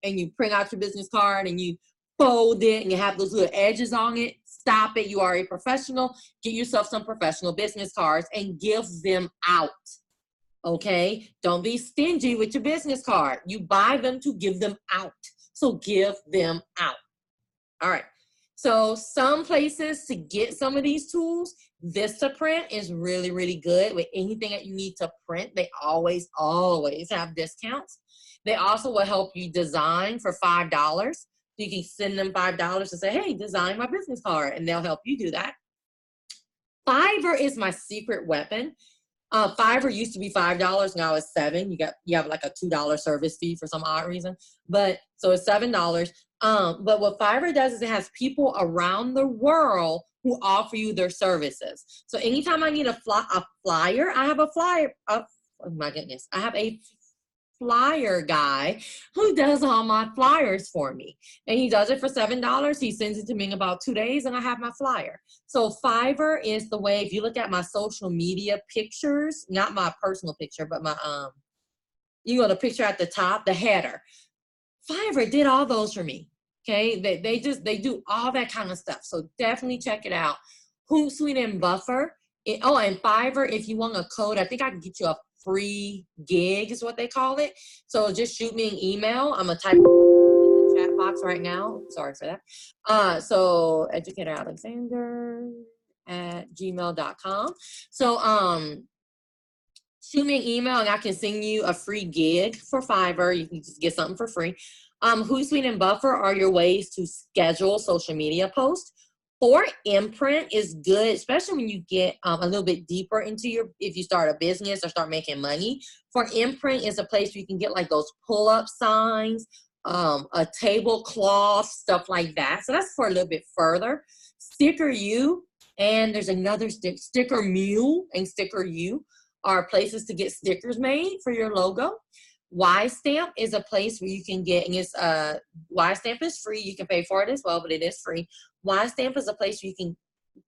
and you print out your business card and you fold it and you have those little edges on it. Stop it. You are a professional. Get yourself some professional business cards and give them out. Okay, don't be stingy with your business card. You buy them to give them out. So give them out. All right. So some places to get some of these tools, Vistaprint is really, really good with anything that you need to print. They always have discounts. They also will help you design for $5. So you can send them $5 and say, hey, design my business card, and they'll help you do that. Fiverr is my secret weapon. Fiverr used to be $5, now it's $7. You have like a $2 service fee for some odd reason, but so it's $7. But what Fiverr does is it has people around the world who offer you their services. So anytime I need a flyer, I have a flyer. Oh my goodness, I have a flyer guy who does all my flyers for me, and he does it for $7. He sends it to me in about 2 days and I have my flyer. So Fiverr is the way. If you look at my social media pictures, not my personal picture, but my you know, the picture at the top, the header, Fiverr did all those for me. Okay, they do all that kind of stuff. So definitely check it out. Hootsuite and Buffer. And Fiverr, if you want a code, I think I can get you a free gig is what they call it. So just shoot me an email. I'm gonna type in the chat box right now. Sorry for that. So Educator Alexander at gmail.com. So shoot me an email and I can send you a free gig for Fiverr. You can just get something for free. Hootsuite and Buffer are your ways to schedule social media posts. For Imprint is good, especially when you get a little bit deeper into if you start a business or start making money. For Imprint is a place where you can get like those pull-up signs, a tablecloth, stuff like that. So that's for a little bit further. Sticker U, and there's another Sticker Mule and Sticker U are places to get stickers made for your logo. Y-Stamp is a place where you can get, and it's Y-Stamp is free. You can pay for it as well, but it is free. Y-Stamp is a place where you can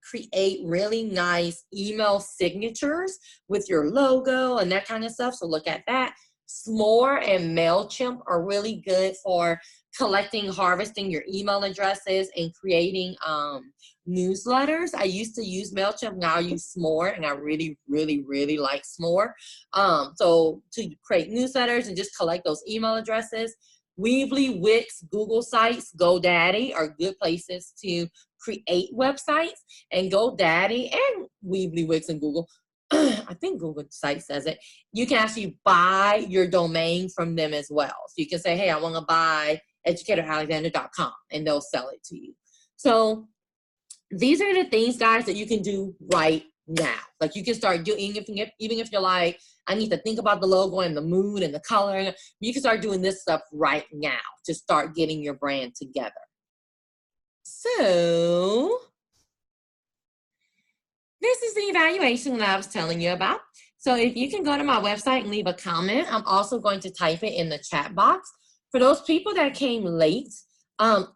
create really nice email signatures with your logo and that kind of stuff. So look at that. S'more and MailChimp are really good for collecting, harvesting your email addresses and creating newsletters. I used to use MailChimp, now I use S'more, and I really, really, really like S'more. So to create newsletters and just collect those email addresses, Weebly, Wix, Google Sites, GoDaddy are good places to create websites, and GoDaddy and Weebly, Wix, and Google, I think Google Sites says it, you can actually buy your domain from them as well. So you can say, hey, I want to buy educatoralexander.com, and they'll sell it to you. So these are the things, guys, that you can do right now. Like you can start doing, even if you're like, I need to think about the logo and the mood and the color, you can start doing this stuff right now to start getting your brand together. So this is the evaluation that I was telling you about. So if you can go to my website and leave a comment, I'm also going to type it in the chat box. For those people that came late,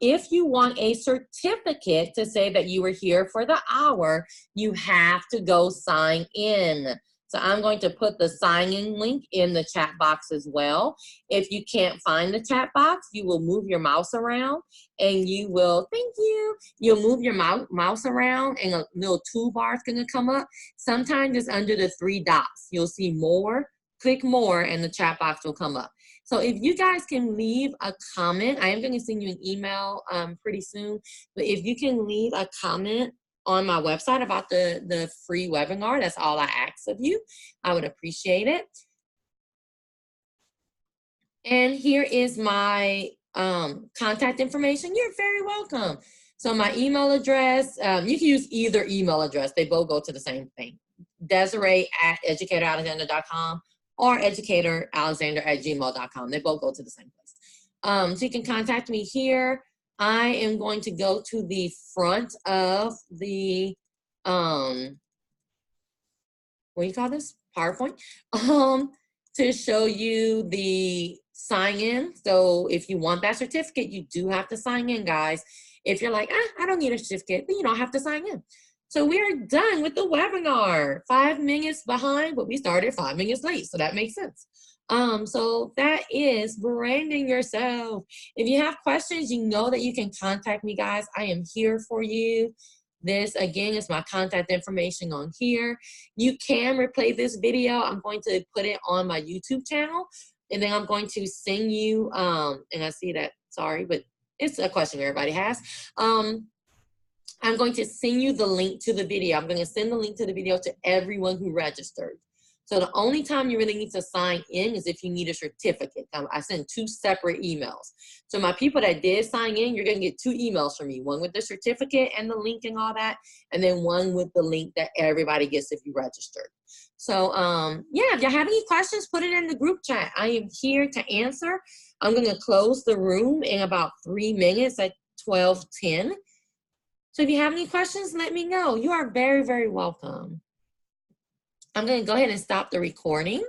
if you want a certificate to say that you were here for the hour, you have to go sign in. So I'm going to put the sign-in link in the chat box as well. If you can't find the chat box, you will move your mouse around and you will, thank you, you'll move your mouse around and a little toolbar is gonna come up. Sometimes it's under the 3 dots. You'll see more, click more, and the chat box will come up. So if you guys can leave a comment, I am gonna send you an email pretty soon, but if you can leave a comment on my website about the free webinar, that's all I ask of you. I would appreciate it. And here is my contact information. You're very welcome. So my email address, you can use either email address. They both go to the same thing. Desiree at educatoralexander.com or educatoralexander@gmail.com. They both go to the same place. So you can contact me here. I am going to go to the front of the, what do you call this? PowerPoint, to show you the sign in. So if you want that certificate, you do have to sign in, guys. If you're like, I don't need a certificate, then you don't have to sign in. So we are done with the webinar. 5 minutes behind, but we started 5 minutes late, so that makes sense. So that is branding yourself. If you have questions, you know that you can contact me, guys. I am here for you. This, again, is my contact information on here. You can replay this video. I'm going to put it on my YouTube channel, and then I'm going to send you, and I see that, sorry, but it's a question everybody has. I'm going to send you the link to the video. I'm going to send the link to the video to everyone who registered. So the only time you really need to sign in is if you need a certificate. I send 2 separate emails. So my people that did sign in, you're going to get 2 emails from me, one with the certificate and the link and all that, and then one with the link that everybody gets if you registered. So yeah, if you have any questions, put it in the group chat. I am here to answer. I'm going to close the room in about 3 minutes at 12:10. So if you have any questions, let me know. You are very, very welcome. I'm going to go ahead and stop the recording.